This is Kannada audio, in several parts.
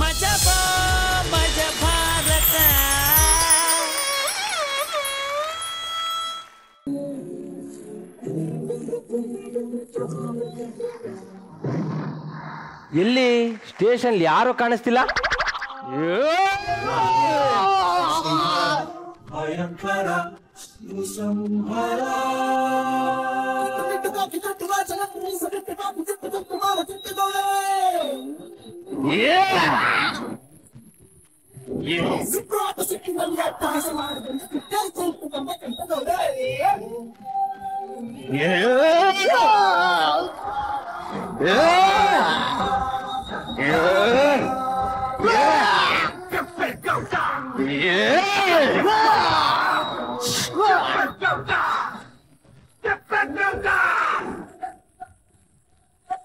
ಮಜಬಾ ಮಜ ಭಾರತ. ಎಲ್ಲಿ ಸ್ಟೇಷನ್ ಯಾರು ಕಾಣಿಸ್ತಿಲ್ಲ.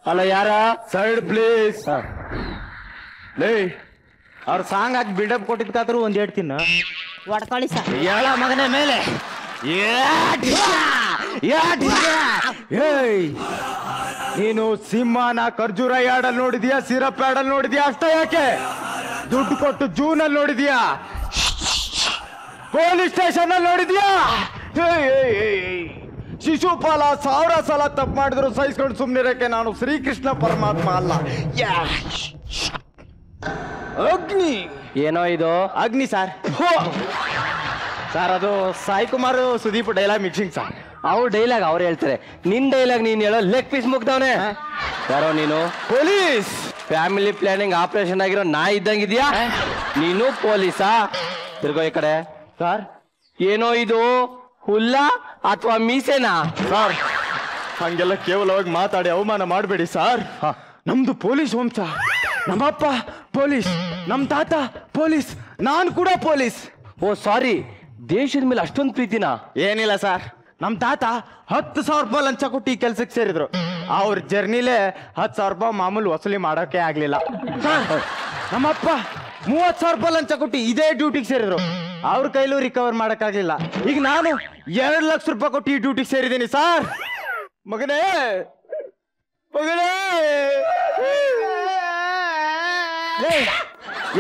ಅಲ್ಲ ಯಾರ ಸೈಡ್ ಪ್ಲೀಸ್. ಲೇ ಅವ್ರ ಸಾಂಗ್ ಹಾಕಿ ಬಿಲ್ಡಪ್ ಕೊಟ್ಟಿದ್ಕಾದ್ರೂ ಒಂದ್ ಹೇಳ್ತೀನ ಹೊಡ್ಕೊಳ್ಳಿ ಸರ್. ಹೇಳ ಮಗನ ಮೇಲೆ ನೀನು ಸಿಂಹನ ಖರ್ಜೂರ ಯಾಡಲ್ಲಿ ನೋಡಿದ್ಯಾ, ಸಿರಪ್ ಯಾಡಲ್ಲಿ ನೋಡಿದ್ಯಾ ಅಷ್ಟೇ ಯಾಕೆ? ದುಡ್ಡು ಕೊಟ್ಟು ಜೂನಲ್ಲಿ ನೋಡಿದ್ಯಾ, ಪೊಲೀಸ್ ಸ್ಟೇಷನ್ ಅಲ್ಲಿ ನೋಡಿದ್ಯಾ? ಶಿಶುಪಾಲ 1000 ಸಲ ತಪ್ಪು ಮಾಡಿದ್ರು ಸಹಿಸ್ಕೊಂಡು ಸುಮ್ಮನಿರಕ್ಕೆ ನಾನು ಶ್ರೀಕೃಷ್ಣ ಪರಮಾತ್ಮ ಅಲ್ಲ. ಅಗ್ನಿ ಏನೋ ಇದು ಅಗ್ನಿ ಸರ್. ಸರ್ ಅದು Sai Kumar Sudeep dialogue mixing sir. ಅವ್ರ ಡೈಲಾಗ್ ಅವ್ರು ಹೇಳ್ತಾರೆ, ನಿನ್ ಡೈಲಾಗ್ ನೀನ್ ಹೇಳೋ ಲೆಗ್ ಪೀಸ್ ಮುಗ್ದವನೆ. ಯಾರೋ ನೀನು ಪೊಲೀಸ್ ಫ್ಯಾಮಿಲಿ ಪ್ಲಾನಿಂಗ್ ಆಪರೇಷನ್ ಆಗಿರೋ ನಾ ಇದ್ದಂಗಿದ್ಯಾ? ನೀನು ಪೊಲೀಸಾ? ತಿರ್ಗೋ ಈ ಕಡೆ. ಸರ್ ಏನೋ ಇದು ಹುಲ್ಲ ಅಥವಾ ಮೀಸೆನಾ? ಸರ್ ಹಂಗೆಲ್ಲ ಕೇವಲವಾಗಿ ಮಾತಾಡಿ ಅವಮಾನ ಮಾಡಬೇಡಿ ಸರ್. ನಮ್ದು ಪೊಲೀಸ್ ವಂಶ. ನಮ್ಮಪ್ಪ ಪೊಲೀಸ್, ನಮ್ ತಾತ ಪೊಲೀಸ್, ನಾನ್ ಕೂಡ ಪೊಲೀಸ್. ಓ ಸಾರಿ, ದೇಶದ ಮೇಲೆ ಅಷ್ಟೊಂದು ಪ್ರೀತಿನಾ? ಏನಿಲ್ಲ ಸರ್, ನಮ್ ತಾತ 10,000 ರೂಪಾಯಿ ಲಂಚ ಕೊಟ್ಟು ಈ ಕೆಲ್ಸಕ್ಕೆ ಸೇರಿದ್ರು. ಅವ್ರ ಜರ್ನಿಲೇ 10,000 ರೂಪಾಯಿ ಮಾಮೂಲು ವಸೂಲಿ ಮಾಡೋಕೆ ಆಗ್ಲಿಲ್ಲ. ನಮ್ಮಪ್ಪ 30,000 ರೂಪಾಯಿ ಲಂಚ ಕೊಟ್ಟು ಇದೇ ಡ್ಯೂಟಿಗೆ ಸೇರಿದ್ರು. ಅವ್ರ ಕೈಲೂ ರಿಕವರ್ ಮಾಡಕ್ಕಾಗ್ಲಿಲ್ಲ. ಈಗ ನಾನು 2 ಲಕ್ಷ ರೂಪಾಯಿ ಕೊಟ್ಟು ಈ ಡ್ಯೂಟಿಗೆ ಸೇರಿದ್ದೀನಿ ಸರ್. ಮಗನೇ ಮಗನೇ,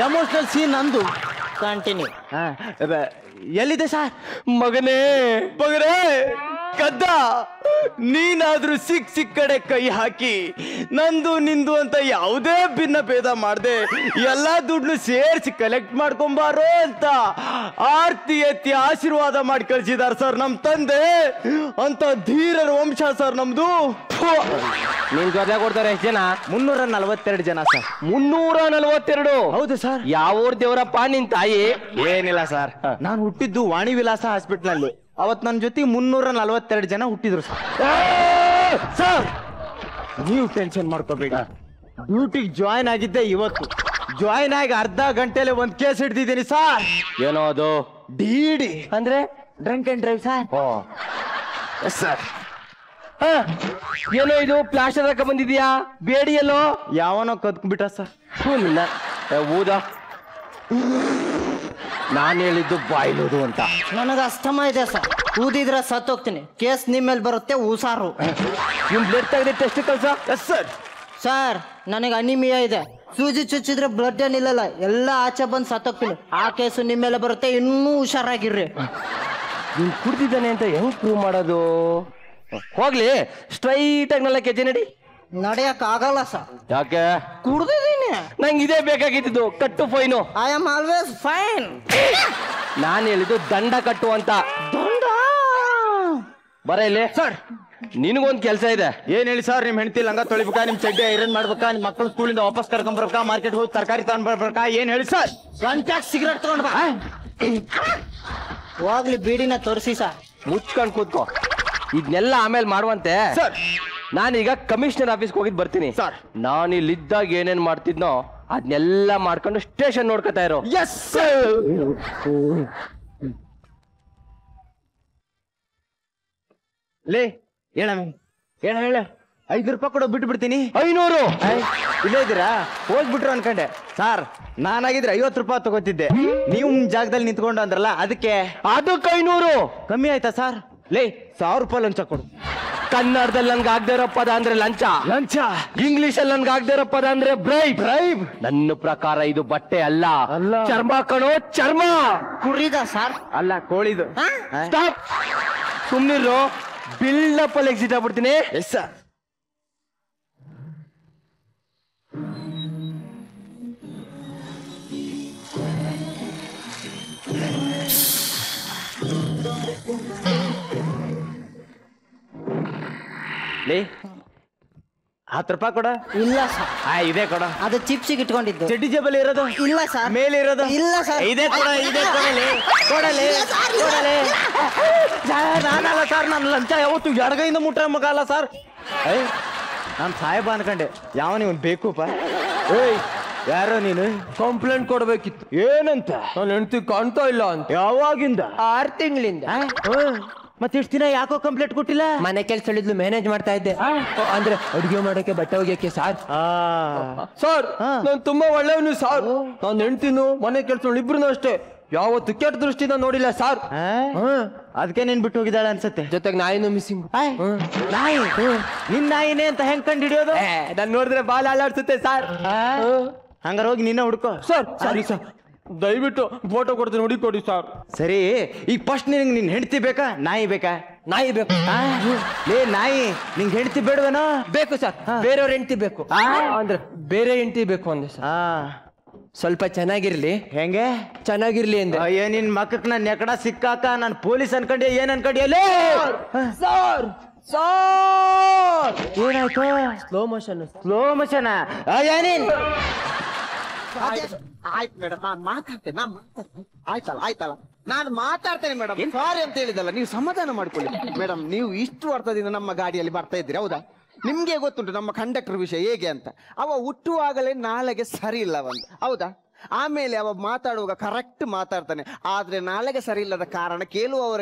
ಎಮೋಷನಲ್ ಸೀನ್ ನಂದು. ಕಂಟಿನ್ಯೂ. ಎಲ್ಲಿದೆ ಸರ್? ಮಗನೇ ಮಗನೇ ಕದ್ದ, ನೀನಾದ್ರೂ ಸಿಕ್ ಕಡೆ ಕೈ ಹಾಕಿ ನಂದು ನಿಂದು ಅಂತ ಯಾವುದೇ ಭಿನ್ನ ಭೇದ ಮಾಡದೆ ಎಲ್ಲಾ ದುಡ್ಡು ಸೇರಿಸಿ ಕಲೆಕ್ಟ್ ಮಾಡ್ಕೊಂಬಾರೋ ಅಂತ ಆರ್ತಿ ಎತ್ತಿ ಆಶೀರ್ವಾದ ಮಾಡಿ ಕಳ್ಸಿದಾರ ಸರ್ ನಮ್ ತಂದೆ. ಅಂತ ಧೀರರ ವಂಶ ಸರ್ ನಮ್ದು. ನಿನ್ ಜೊತೆ ಕೊಡ್ತಾರೆ ಎಷ್ಟು ಜನ? 342 ಜನ ಸರ್. 342? ಹೌದು ಸರ್. ಯಾವ ಊರ್ ದೇವರಪ್ಪ ನಿನ್ ತಾಯಿ? ಏನಿಲ್ಲ ಸರ್, ನಾನು ಹುಟ್ಟಿದ್ದು ವಾಣಿ ವಿಲಾಸ ಹಾಸ್ಪಿಟಲ್ ನಲ್ಲಿ. ಅವತ್ ನನ್ನ ಜೊತೆ 342 ಜನ ಹುಟ್ಟಿದ್ರು ಸರ್. ನೀವು ಟೆನ್ಷನ್ ಮಾಡ್ಕೋಬೇಡಿ, ಡ್ಯೂಟಿಗೆ ಜಾಯ್ನ್ ಆಗಿದ್ದೆ ಇವತ್ತು. ಜಾಯ್ನ್ ಆಗಿ ಅರ್ಧ ಗಂಟೆಲೆ ಒಂದ್ ಕೇಸ್ ಹಿಡ್ದಿದ್ದೀನಿ ಸರ್. ಏನೋ ಅದು? ಡಿಡಿ ಅಂದ್ರೆ drunk and drive sir. Sir ಏನೋ ಇದು ಪ್ಲಾಸ್ಟರ್ ಹಾಕ ಬಂದಿದ್ಯಾ? ಬೇಡಿಯಲ್ಲೋ ಯಾವನೋ ಕದ್ಕೊಂಡ್ಬಿಟ್ಟ ಸರ್. ಊದ. ನಾನು ಹೇಳಿದ್ದು ಬಾಯ್ಲೋದು ಅಂತ. ನನಗೆ ಅಸ್ತಮ ಇದೆ ಸರ್, ಊದಿದ್ರೆ ಸತ್ತೋಗ್ತೀನಿ. ಕೇಸ್ ನಿಮ್ಮ ಮೇಲೆ ಬರುತ್ತೆ, ಹುಷಾರು. ನಿಮ್ ಬ್ಲಡ್ ತೆಗೆದು ಟೆಸ್ಟ್ ಕಳ್ಸ. Yes sir. ಸರ್ ನನಗೆ ಅನಿಮಿಯಾ ಇದೆ, ಸೂಜಿ ಚುಚ್ಚಿದ್ರೆ ಬ್ಲಡ್ ಏನಿಲ್ಲಲ್ಲ, ಎಲ್ಲ ಆಚೆ ಬಂದು ಸತ್ತೋಗ್ತೀನಿ. ಆ ಕೇಸು ನಿಮ್ಮ ಮೇಲೆ ಬರುತ್ತೆ, ಇನ್ನೂ ಹುಷಾರಾಗಿರ್ರಿ. ನೀನ್ ಕುಡ್ದಿದ್ದಾನೆ ಅಂತ ಹೆಂಗ್ ಪ್ರೂವ್ ಮಾಡೋದು? ಹೋಗ್ಲಿ, ಸ್ಟ್ರೈಟ್ ಆಗಿ ನಲ್ಲ ಕೆಜೆ ನಡಿ. ನಡೆಯಕ್ ಆಗಲ್ಲ ಸರ್. ಯಾಕೆ? ಕುಡ್ದಿದ್ದೀನಿ. ನಂಗೆ ಇದೇ ಬೇಕಾಗಿದ್ದು, ಕಟ್ಟು fine. I am always fine. ನಾನು ಹೇಳಿದ್ದು ದಂಡ ಕಟ್ಟು ಅಂತ. ದಂಡ? ಬರ ಇಲ್ಲಿ ಸರ್. ನಿನಗೊಂದು ಕೆಲಸ ಇದೆ. ಏನ್ ಹೇಳಿ ಸರ್? ನಿಮ್ ಹೆಂಡತಿ ಲಂಗ ತೊಳಿಬೇಕಾ, ನಿಮ್ ಚಡ್ಡಿ ಐರನ್ ಮಾಡ್ಬೇಕಾ, ನಿಮ್ ಮಕ್ಕಳು ಸ್ಕೂಲಿಂದ ವಾಪಸ್ ಕರ್ಕೊಂಡ್ ಬರ್ಬೇಕಾ, ಮಾರ್ಕೆಟ್ ಹೋಗಿ ತರಕಾರಿ ತಗೊಂಡ್ ಬರ್ಬೇಕಾ? ಏನ್ ಹೇಳಿ ಸರ್? ಗಂಟ್ಯಾಗ ಸಿಗರೇಟ್ ತಗೊಂಡ್ ಬಾ. ಹೋಗ್ಲಿ ಬೀಡಿನ ತೋರಿಸಿ ಸರ್. ಮುಚ್ಕೊಂಡ್ ಕೂತ್ಕೋ, ಇದನ್ನೆಲ್ಲ ಆಮೇಲೆ ಮಾಡುವಂತೆ. ಸರ್ ನಾನೀಗ ಕಮಿಷನರ್ ಆಫೀಸ್ಗೆ ಹೋಗಿದ್ ಬರ್ತೀನಿ ಸರ್. ನಾನು ಇಲ್ಲಿದ್ದಾಗ ಏನೇನ್ ಮಾಡ್ತಿದ್ನೋ ಅದನ್ನೆಲ್ಲ ಮಾಡ್ಕೊಂಡು ಸ್ಟೇಷನ್ ನೋಡ್ಕೊತಾ ಇರೋ. S sir. ಲೇ ಹೇಳ ಹೇಳ 5 ರೂಪಾಯಿ ಕೊಡೋ ಬಿಟ್ಟು ಬಿಡ್ತೀನಿ. 500? ಇಲ್ಲೇ ಇದ್ದೀರಾ? ಹೋಗ್ಬಿಟ್ರು ಅನ್ಕೊಂಡೆ ಸರ್. ನಾನಾಗಿದ್ರೆ 50 ರೂಪಾಯಿ ತಗೋತಿದ್ದೆ. ನೀವು ಜಾಗದಲ್ಲಿ ನಿಂತ್ಕೊಂಡು ಅಂದ್ರಲ್ಲ, ಅದಕ್ಕೆ. ಅದಕ್ಕೆ 500 ಕಮ್ಮಿ ಆಯ್ತಾ ಸರ್? ಲೇ 1000 ರೂಪಾಯಿ ಲಂಚ ಕೊಡು. ಕನ್ನಡದಲ್ಲಿ ನನ್ಗೆ ಆಗದೆ ಇರೋ ಪದ ಅಂದ್ರೆ ಲಂಚ. ಇಂಗ್ಲಿಷ್ ಅಲ್ಲಿ ನನ್ಗೆ ಆಗದೆ ಇರೋ ಪದ ಅಂದ್ರೆ ಬ್ರೈಬ್. ನನ್ನ ಪ್ರಕಾರ ಇದು ಬಟ್ಟೆ ಅಲ್ಲ, ಚರ್ಮ ಕಣೋ, ಚರ್ಮ. ಕುರಿದ ಸರ್? ಅಲ್ಲ, ಕೋಳಿದು. ಸ್ಟಾಪ್, ಸುಮ್ನಿರು. ಬಿಲ್ಡಪ್ ಅಲ್ಲಿ ಎಕ್ಸಿಟ್ ಆಗ್ಬಿಡ್ತೀನಿ. Yes sir. ಲೇ, 10 ರೂಪಾಯಿ ಕೊಡ. ಇಲ್ಲ ಸರ್. ಇದೆ ಕೊಡ. ಅದು ಚಿಪ್ಸಿಗೆ ಇಟ್ಕೊಂಡಿದ್ದು. ಚಡ್ಡಿ ಜೇಬಲ್ಲಿ ಇರೋದು? ಇಲ್ಲ ಸರ್. ಮೇಲೆ ಇರೋದು? ಇಲ್ಲ ಸರ್. ಇದೆ ಕೊಡ, ಇದೆ ಕೊಡಲಿ, ಕೊಡಲಿ, ಕೊಡಲಿ. ನಾನಲ್ಲ ಸರ್, ನಾನು ಲಂಚ ಯಾವತ್ತು ಎಡಗೈಯಿಂದ ಮುಟ್ಟ ಮಗ ಅಲ್ಲ ಸರ್. ನಾನು ಸಾಹೇಬ ಅನ್ಕಂಡೆ. ಯಾವ ನೀವು ಬೇಕೂಪ? ಏಯ್, ಯಾರೋ ನೀನು? ಕಂಪ್ಲೇಂಟ್ ಕೊಡ್ಬೇಕಿತ್ತು. ಏನಂತ? ನನ್ನ ಹೆಂಡತಿ ಕಾಣ್ತಾ ಇಲ್ಲ ಅಂತ. ಯಾವಾಗಿಂದ? 6 ತಿಂಗಳಿಂದ. ಮತ್ತೆ ಇಷ್ಟು ದಿನ ಯಾಕೋ ಕಂಪ್ಲೇಂಟ್ ಕೊಟ್ಟಿಲ್ಲ? ಮನೆ ಕೆಲಸ ಹೇಳಿದ್ಲು, ಮ್ಯಾನೇಜ್ ಮಾಡ್ತಾ ಇದ್ದೆ. ಅಂದ್ರೆ ಅಡುಗೆ ಮಾಡಕ್ಕೆ, ಬಟ್ಟೆ ಒಗ್ಯಕ್ಕೆ. ಸಾರ್ ನಾನು ತುಂಬಾ ಒಳ್ಳೆಯವನು ಸಾರ್. ನಾನು ಹೆಂಡ್ತಿನು ಮನೆ ಕೆಲಸ ಇಬ್ರು ಅಷ್ಟೇ, ಯಾವತ್ತು ಕೆಟ್ಟ ದೃಷ್ಟಿನ ನೋಡಿಲ್ಲ ಸಾರ್. ಅದಕ್ಕೆ ನೀನ್ ಬಿಟ್ಟು ಹೋಗಿದ್ದಾಳೆ ಅನ್ಸತ್ತೆ. ಜೊತೆಗೆ ನಾಯಿನೂ ಮಿಸ್ಸಿಂಗ್. ನಾಯಿ? ನಿನ್ ನಾಯಿನೇ ಅಂತ ಹೆಂಗ್ ಕಂಡು ಹಿಡಿಯೋದು? ನಾನು ನೋಡಿದ್ರೆ ಬಾಲ ಅಲ್ಲಾಡ್ಸುತ್ತೆ ಸಾರ್. ಹಂಗಾರ ಹೋಗಿ ನಿನ್ನ ಹುಡ್ಕೋ. ಸರ್ ಸಾರಿ ಸರ್, ದಯವಿಟ್ಟು ಫೋಟೋ ಕೊಡ್ತೀನಿ, ಹುಡುಕಿ ಕೊಡಿ ಸರ್. ಸರಿ, ಈಗ ಫಸ್ಟ್ ನಿನ್ಗೆ ನಿನ್ ಹೆಂಡತಿ ಬೇಕಾ, ನಾಯಿ ಬೇಕಾ? ನಾಯಿ ಬೇಕು. ಲೇ ನಾಯಿ, ನಿಂಗೆ ಹೆಂಡತಿ ಬೇಡವೇನೋ? ಬೇಕು ಸರ್, ಬೇರೆಯವ್ರ ಹೆಂಡತಿ ಬೇಕು. ಅಂದ್ರೆ ಬೇರೆ ಹೆಂಡತಿ ಬೇಕು ಅಂದೆ ಸರ್. ಸ್ವಲ್ಪ ಚೆನ್ನಾಗಿರ್ಲಿ. ಹೆಂಗೆ ಚೆನ್ನಾಗಿರ್ಲಿ ಅಂದೆ. ಅಯ್ಯ, ನಿನ್ ಮಕ್ಕಕ್ ನನ್ ಎಕಡ ಸಿಕ್ಕಾಕ ನಾನು ಪೊಲೀಸ್ ಅನ್ಕೊಂಡೆ. ಏನ್ ಅನ್ಕೊಂಡಿ? ಸರ್ ಏನಾಯ್ತು? Slow motion. Slow motion? ಏನೇನ್? ಆಯ್ತು ಮೇಡಮ್, ನಾನು ಮಾತಾಡ್ತೇನೆ. ಆಯ್ತಲ್ಲ, ನಾನು ಮಾತಾಡ್ತೇನೆ ಮೇಡಮ್. ಸಾರಿ ಅಂತ ಹೇಳಿದಲ್ಲ, ನೀವು ಸಮಾಧಾನ ಮಾಡ್ಕೊಳ್ಳಿ ಮೇಡಮ್. ನೀವು ಇಷ್ಟು ವರ್ಷದಿಂದ ನಮ್ಮ ಗಾಡಿಯಲ್ಲಿ ಬರ್ತಾ ಇದ್ದೀರಿ, ಹೌದಾ? ನಿಮ್ಗೆ ಗೊತ್ತುಂಟು ನಮ್ಮ ಕಂಡಕ್ಟರ್ ವಿಷಯ ಹೇಗೆ ಅಂತ. ಅವ ಹುಟ್ಟುವಾಗಲೇ ನಾಳೆಗೆ ಸರಿ ಇಲ್ಲ ಒಂದು, ಹೌದಾ? ಆಮೇಲೆ ಅವ ಮಾತಾಡುವಾಗ ಕರೆಕ್ಟ್ ಮಾತಾಡ್ತಾನೆ, ಆದ್ರೆ ನಾಳೆಗೆ ಸರಿ ಇಲ್ಲದ ಕಾರಣ ಕೇಳುವವರ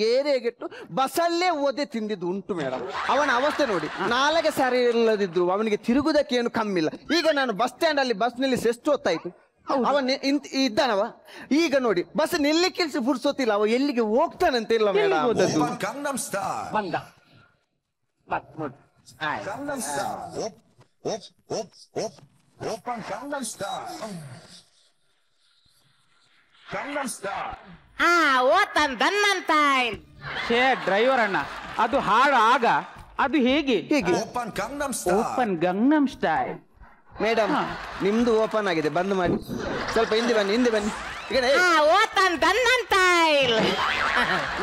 ಬೇರೆಗೆಟ್ಟು ಬಸ್ಸಲ್ಲೇ ಓದೆ ತಿಂದಿದ್ದು ಉಂಟು ಮೇಡಮ್. ಅವನ ಅವಸ್ಥೆ ನೋಡಿ, ನಾಳೆಗೆ ಸರಿ ಇಲ್ಲದಿದ್ರು ಅವನಿಗೆ ತಿರುಗುದಕ್ಕೆ ಏನು ಕಮ್ಮಿ ಇಲ್ಲ. ಈಗ ನಾನು ಬಸ್ ಸ್ಟ್ಯಾಂಡ್ ಅಲ್ಲಿ ಬಸ್ ನಿಲ್ಲಿಸಿ ಎಷ್ಟು ಹೊತ್ತಾಯ್ತು, ಅವನ್ ಇದ್ದಾನವ. ಈಗ ನೋಡಿ, ಬಸ್ ನಿಲ್ಲಿಕ್ಕೆ ಫುರ್ಸೊತ್ತಿಲ್ಲ, ಅವ ಎಲ್ಲಿಗೆ ಹೋಗ್ತಾನಂತ ಇಲ್ಲ ಮೇಡಮ್. ಡ್ರೈವರ್ ಅಣ್ಣ, ಅದು ಹಾಡು ಆಗ ಅದು ಹೇಗೆ? Open Gangnam style. ಮೇಡಮ್, ನಿಮ್ದು ಓಪನ್ ಆಗಿದೆ, ಬಂದ್ ಮಾಡಿ. ಸ್ವಲ್ಪ ಹಿಂದೆ ಬನ್ನಿ.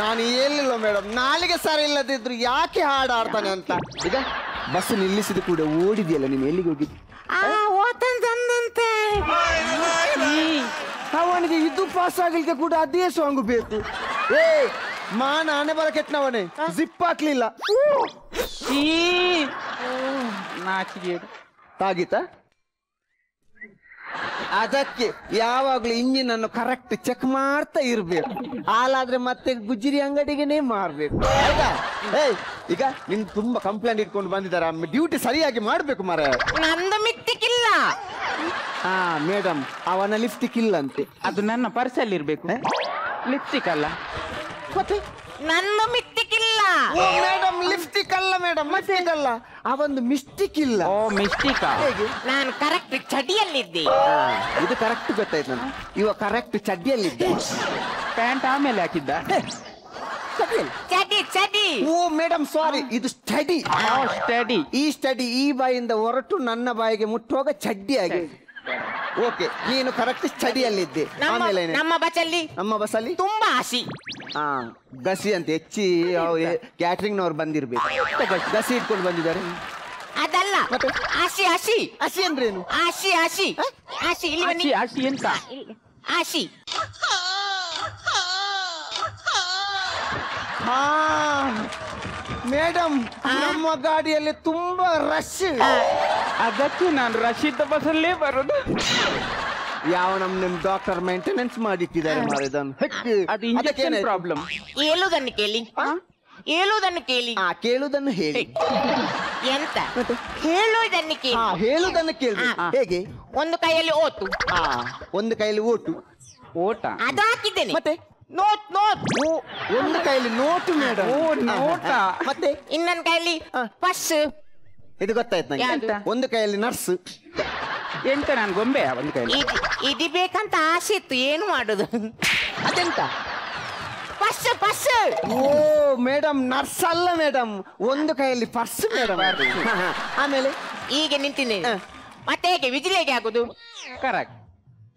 ನಾನು ಹೇಳಿಲ್ಲ ಮೇಡಮ್, ನಾಳೆಗೆ ಸರಿ ಇಲ್ಲದಿದ್ರು ಯಾಕೆ ಹಾಡು ಆಡ್ತಾನೆ ಅಂತ. ಈಗ ಬಸ್ ನಿಲ್ಲಿಸಿದ ಕೂಡ ಓಡಿದೆಯಲ್ಲ, ನೀನು ಎಲ್ಲಿಗೆ ಹೋಗಿದ್ದು? ಅವನಿಗೆ ಇದು ಪಾಸ್ ಆಗ್ಲಿಕ್ಕೆ ಕೂಡ ಅದೇ ಸಾಂಗ್ ಬೇಕು. ಮಾನ ಹಣೆ ಬರ ಕೆಟ್ಟನವನೇ, ಜಿಪ್ ಹಾಕ್ಲಿಲ್ಲ. ತಾಗಿತ ಅದಕ್ಕೆ ಯಾವಾಗ್ಲೂ ಇಂಜಿನ್ ಅನ್ನು ಕರೆಕ್ಟ್ ಚೆಕ್ ಮಾಡ್ತಾ ಇರ್ಬೇಕು. ಹಾಲಾದ್ರೆ ಮತ್ತೆ ಗುಜ್ಜಿರಿ ಅಂಗಡಿಗೆನೇ ಮಾರ್ಬೇಕು, ಆಯ್ತಾ? ಈಗ ನಿನ್ ತುಂಬಾ ಕಂಪ್ಲೇಂಟ್ ಇಟ್ಕೊಂಡು ಬಂದಿದ್ದಾರೆ, ಡ್ಯೂಟಿ ಸರಿಯಾಗಿ ಮಾಡ್ಬೇಕು ಮಾರ. ನಂದು ಮಿಕ್ತಿಕ್ಕಿಲ್ಲ. ಮೇಡಮ್, ಅವನ ಲಿಫ್ಟಿಕ್ ಇಲ್ಲ ಅಂತೆ. ಅದು ನನ್ನ ಪರ್ಸಲ್ಲಿ ಇರ್ಬೇಕು. ಲಿಪ್ಸ್ಟಿಕ್ ಅಲ್ಲ ಮತ್ತೆ ನಂದು ಮಿಕ್ತಿಕ್ಕಿಲ್ಲ. ಮೇಡಮ್, ಲಿಫ್ಟಿಕ್ ಅಲ್ಲ ಮೇಡಮ್, ಮಿಸ್ಟೇಕ್ ಅಲ್ಲ, ಅವೊಂದು ಮಿಸ್ಟೇಕ್ ಇಲ್ಲ. ಓ ಮಿಸ್ಟೇಕ್. ಹೇಗೆ? ನಾನು ಕರೆಕ್ಟ್ ಚಡಿಯಲ್ಲಿದ್ದೆ. ಇದು ಕರೆಕ್ಟ್ ಗೊತ್ತಾಯ್ತು ನಾನು. ಇವ ಕರೆಕ್ಟ್ ಚಡ್ಡಿಯಲ್ಲಿದ್ದೆ. ಪ್ಯಾಂಟ್ ಆಮೇಲೆ ಹಾಕಿದ್ದ. ಚಡಿ ಚಡಿ. ಓ ಮೇಡಮ್, ಸಾರಿ, ಇದು ಸ್ಟಡಿ. ಸ್ಟಡಿ. ಈ ಸ್ಟಡಿ ಈ ಬಾಯಿಂದ ಹೊರಟು ನನ್ನ ಬಾಯಿಗೆ ಮುಟ್ಟುವಾಗ ಚಡ್ಡಿ ಆಗಿ. ಓಕೆ, ನೀನು ಕರೆಕ್ಟ್ ಸ್ಟಡಿಯಲ್ಲಿದ್ದೆ. ಆಮೇಲೆ ನಮ್ಮ ಬಸ್ಸಲ್ಲಿ ನಮ್ಮ ಬಸ್ಸಲ್ಲಿ ತುಂಬಾ ಹಸಿ. ಗಸಿ ಅಂತ ಹೆಚ್ಚಿ ಕ್ಯಾಟ್ರಿಂಗ್ ನವ್ರು ಬಂದಿರ್ಬೇಕು. ಗಸಿ ಇಟ್ಕೊಂಡು ಬಂದಿದ್ದಾರೆ. ಅದಲ್ಲ, ಹಸಿ ಹಸಿ. ಹಸಿ ಅಂದ್ರೆ ಏನು? ಹಸಿ ಹಸಿ ಹಸಿ. ಇಲ್ಲಿ ಬನ್ನಿ. ಹಸಿ ಎಂತ? ಹಸಿ. ಮೇಡಮ್, ನಮ್ಮ ಗಾಡಿಯಲ್ಲಿ ತುಂಬಾ ರಶ್. ಅದಕ್ಕೆ ನಾನು ರಶೀದ್ ಬಸ್ಸಲ್ಲೇ ಬರೋದು. ಯಾವ ನಿಮ್ ಡಾಕ್ಟರ್ ಮೇಂಟೆನೆನ್ಸ್ ಮಾಡಿಟ್ಟಿದ್ದಾರೆ ಮಾರಿದನ್ನು. ಅದು ಇಂಜೆಕ್ಷನ್ ಪ್ರಾಬ್ಲಮ್. ಹೇಳುವುದನ್ನು ಕೇಳಿ, ಹೇಳುವುದನ್ನು ಕೇಳಿ. ಕೇಳುವುದನ್ನು ಹೇಳಿ. ಎಂತ? ಹೇಳುವುದನ್ನು ಕೇಳಿ. ಹೇಳುವುದನ್ನು ಕೇಳಿ. ಹೇಗೆ? ಒಂದು ಕೈಯಲ್ಲಿ ಓಟು, ಒಂದು ಕೈಯಲ್ಲಿ ಓಟು. ಓಟ ಅದು ಹಾಕಿದ್ದೇನೆ. ಮತ್ತೆ ನೋಟ್ ನೋಟ್ ಒಂದು ಕೈಯಲ್ಲಿ ನೋಟು ಮೇಡಮ್. ಓ ನೋಟ. ಮತ್ತೆ ಇನ್ನೊಂದ್ ಕೈಲಿ ಪಸ್. ಇದು ಗೊತ್ತಾಯ್ತು ಯಾವ್ದು? ನಂಗೆ. ಒಂದು ಕೈಯಲ್ಲಿ ನರ್ಸ್. ಎಂತ ನಾನು ಗೊಂಬೆ ಒಂದು ಕೈ. ಇದು ಬೇಕಂತ ಆಸೆ ಇತ್ತು, ಏನು ಮಾಡುದು? ಅದೆಂತ? ಪಸ್ ಪಸ್. ಓ ಮೇಡಮ್ ನರ್ಸ್ ಅಲ್ಲ ಮೇಡಮ್, ಒಂದು ಕೈಯಲ್ಲಿ ಪರ್ಸ್ ಮೇಡಮ್. ಆಮೇಲೆ ಈಗ ನಿಂತಿದ್ದೇನೆ. ಮತ್ತೆ ಹೇಗೆ ವಿಜಿಲ್ ಹೇಗೆ ಆಗುದು? ಕರೆಕ್ಟ್.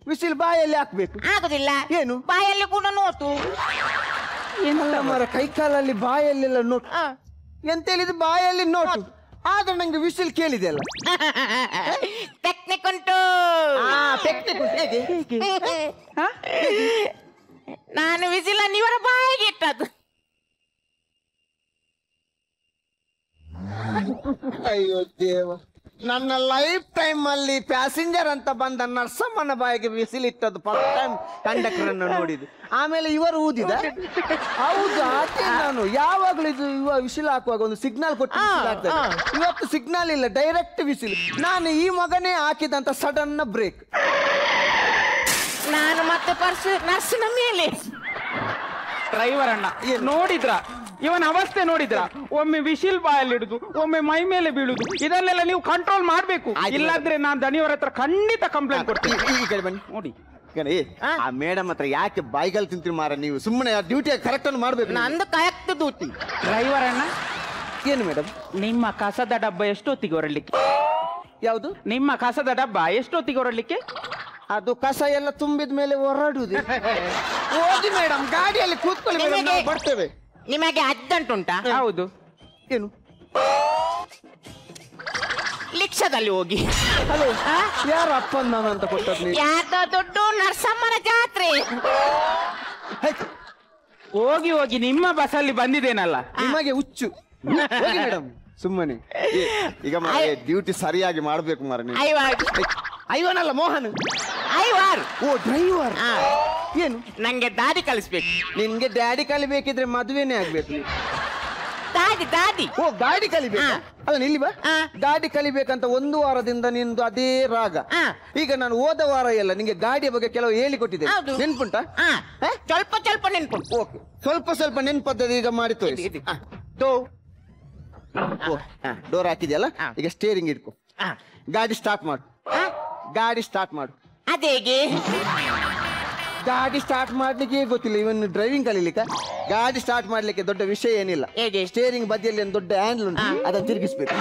ವಿಸಿಲ್ ಬಾಯಲ್ಲಿ ಹಾಕ್ಬೇಕು. ಆಗುದಿಲ್ಲ. ಏನು? ಬಾಯಲ್ಲಿ ಕೂಡ ನೋಟು. ಅಲ್ಲ ಮರ, ಕೈ ಕಾಲಲ್ಲಿ ಬಾಯಲ್ಲೆಲ್ಲ ನೋಟು. ಎಂತ ಹೇಳಿದ್ದು? ಬಾಯಲ್ಲಿ ನೋಟು. ಆದ್ರೆ ನಂಗೆ ವಿಸಿಲ್ ಕೇಳಿದೆಯಲ್ಲ. ಟೆಕ್ನಿಕ್ ಉಂಟು. ಹೇಗೆ? ನಾನು ವಿಸಿಲ್ ಇವರ ಬಾಯಿಗೆ ಇಟ್ಟದ್ದು. ಅಯ್ಯೋ ದೇವ, ನನ್ನ ಲೈಫ್ ಟೈಮ್ ಅಲ್ಲಿ ಪ್ಯಾಸೆಂಜರ್ ಅಂತ ಬಂದ ನರ್ಸಮ್ಮನ ಬಾಯಿಗೆ ವಿಸಿಲ್ ಇಟ್ಟದ್ದು ಫಸ್ಟ್ ಟೈಮ್ ಕಂಡಕ್ಟರ್ ಅನ್ನು ನೋಡಿದ್ದು. ಆಮೇಲೆ ಇವರು ಊದಿದ. ಹೌದು, ಅದೇ ನಾನು ಯಾವಾಗ್ಲೂ ಇದು ವಿಸಿಲ್ ಹಾಕುವಾಗ ಒಂದು ಸಿಗ್ನಲ್ ಕೊಟ್ಟು whistle ಹಾಕ್ತಾರೆ. ಇವತ್ತು ಸಿಗ್ನಲ್ ಇಲ್ಲ, ಡೈರೆಕ್ಟ್ ವಿಸಿಲ್. ನಾನು ಈ ಮಗನೇ ಹಾಕಿದಂತ ಸಡನ್ ಬ್ರೇಕ್. ನಾನು ಮತ್ತೆ ಪರ್ಸ್ ನರ್ಸಿನ ಮೇಲೆ. ಡ್ರೈವರ್ ಅಣ್ಣ ನೋಡಿದ್ರ ಇವನ ಅವಸ್ಥೆ ನೋಡಿದ್ರ? ಒಮ್ಮೆ ವಿಶಿಲ್ ಬಾಯಲ್ಲಿ ಹಿಡಿದು ಒಮ್ಮೆ ಮೈ ಮೇಲೆ ಬೀಳುದು, ಇದನ್ನೆಲ್ಲ ನೀವು ಕಂಟ್ರೋಲ್ ಮಾಡ್ಬೇಕು. ಇಲ್ಲಾಂದ್ರೆ ನಾನು ದಣಿಯವರ ಹತ್ರ ಖಂಡಿತ ಕಂಪ್ಲೇಂಟ್ ಕೊಡ್ತೀನಿ. ಈ ಕಡೆ ಬನ್ನಿ ನೋಡಿ. ಆ ಮೇಡಮ್ ಹತ್ರ ಯಾಕೆ ಬಾಯಿಗಲ್ ತಿಂತೀರಿ ಮಾರ? ನೀವು ಸುಮ್ಮನೆ ಡ್ಯೂಟಿ ಕರೆಕ್ಟ್ ಅನ್ನು ಮಾಡ್ಬೇಕು. ನಂದು ಕರೆಕ್ಟ್ ಡ್ಯೂಟಿ. ಡ್ರೈವರ್ ಅಣ್ಣ, ಏನು ಮೇಡಮ್? ನಿಮ್ಮ ಕಸದ ಡಬ್ಬ ಎಷ್ಟೊತ್ತಿಗೆ ಹೊರಡ್ಲಿಕ್ಕೆ? ಯಾವುದು? ನಿಮ್ಮ ಕಸದ ಡಬ್ಬ ಎಷ್ಟೊತ್ತಿಗೆ ಹೊರಡ್ಲಿಕ್ಕೆ? ಅದು ಕಸ ಎಲ್ಲ ತುಂಬಿದ ಮೇಲೆ ಹೊರಡುದು. ಹೋಗಿ ಮೇಡಮ್, ಗಾಡಿಯಲ್ಲಿ ಕೂತ್ಕೊಳ್ಳಿ ಮೇಡಮ್, ನಾವು ಬರ್ತೇವೆ. ನಿಮಗೆ ಅರ್ಜೆಂಟ್ ಉಂಟಾ? ಹೌದು. ಏನು? ಲಿಕ್ಷದಲ್ಲಿ ಹೋಗಿ. ಹಲೋ, ಯಾರು ಅಪ್ಪನ್ ನಾನು ಅಂತ ಕೊಟ್ಟದ್ದು? ಯಾರ್ದೋ ದುಡ್ಡು ನರಸಮ್ಮನ ಜಾತ್ರೆ. ಹೋಗಿ ಹೋಗಿ ನಿಮ್ಮ ಬಸ್ಸಲ್ಲಿ ಬಂದಿದ್ದೇನಲ್ಲ. ನಿಮಗೆ ಹುಚ್ಚು. ಹೋಗಿ ಮೇಡಮ್ ಸುಮ್ಮನೆ. ಈಗ ಡ್ಯೂಟಿ ಸರಿಯಾಗಿ ಮಾಡ್ಬೇಕು ಮಾರ. ಐವನಲ್ಲ, ಮೋಹನ್. ಐವಾರ್. ಓ ಡ್ರೈವರ್. ಏನು? ನಂಗೆ ದಾದಿ ಕಲಿಸ್ಬೇಕು. ನಿನ್ಗೆ ಡ್ಯಾಡಿ ಕಲಿಬೇಕಿದ್ರೆ ಮದುವೆನೇ ಆಗ್ಬೇಕು. ದಾದಿ ದಾದಿ. ಓ ಗಾಡಿ ಕಲಿಬೇಕು. ಅಲ್ಲ ಇಲ್ಲಿ ಬಾ. ಗಾಡಿ ಕಲಿಬೇಕಂತ ಒಂದು ವಾರದಿಂದ ನಿಂದು ಅದೇ ರಾಗ. ಈಗ ನಾನು ಹೋದ ವಾರ ಎಲ್ಲ ನಿಂಗೆ ಗಾಡಿಯ ಬಗ್ಗೆ ಕೆಲವು ಹೇಳಿಕೊಟ್ಟಿದ್ದೆ, ನೆನ್ಪುಂಟಾ? ಸ್ವಲ್ಪ ಸ್ವಲ್ಪ ನೆನ್ಪು. ಓಕೆ, ಸ್ವಲ್ಪ ಸ್ವಲ್ಪ ನೆನ್ಪದ್ದದು ಈಗ ಮಾಡಿ ತೋರಿಸಿ. ಡೋರ್ ಹಾಕಿದ್ಯಲ್ಲ, ಈಗ ಸ್ಟೇರಿಂಗ್ ಇಟ್ಕೊ. ಗಾಡಿ ಸ್ಟಾರ್ಟ್ ಮಾಡು. ಗಾಡಿ ಸ್ಟಾರ್ಟ್ ಮಾಡು. ಅದೇಗೆ? ಗಾಡಿ ಸ್ಟಾರ್ಟ್ ಮಾಡ್ಲಿಕ್ಕೆ ಗೊತ್ತಿಲ್ಲ ಇವನ್ ಡ್ರೈವಿಂಗ್ ಕಲೀಲಿಕ್ಕೆ. ಗಾಡಿ ಸ್ಟಾರ್ಟ್ ಮಾಡ್ಲಿಕ್ಕೆ ದೊಡ್ಡ ವಿಷಯ ಏನಿಲ್ಲ. ಸ್ಟೇರಿಂಗ್ ಬದಿಯಲ್ಲಿ ಒಂದು ದೊಡ್ಡ ಹ್ಯಾಂಡಲ್ ಉಂಟು, ಅದನ್ನು ತಿರುಗಿಸ್ಬೇಕು.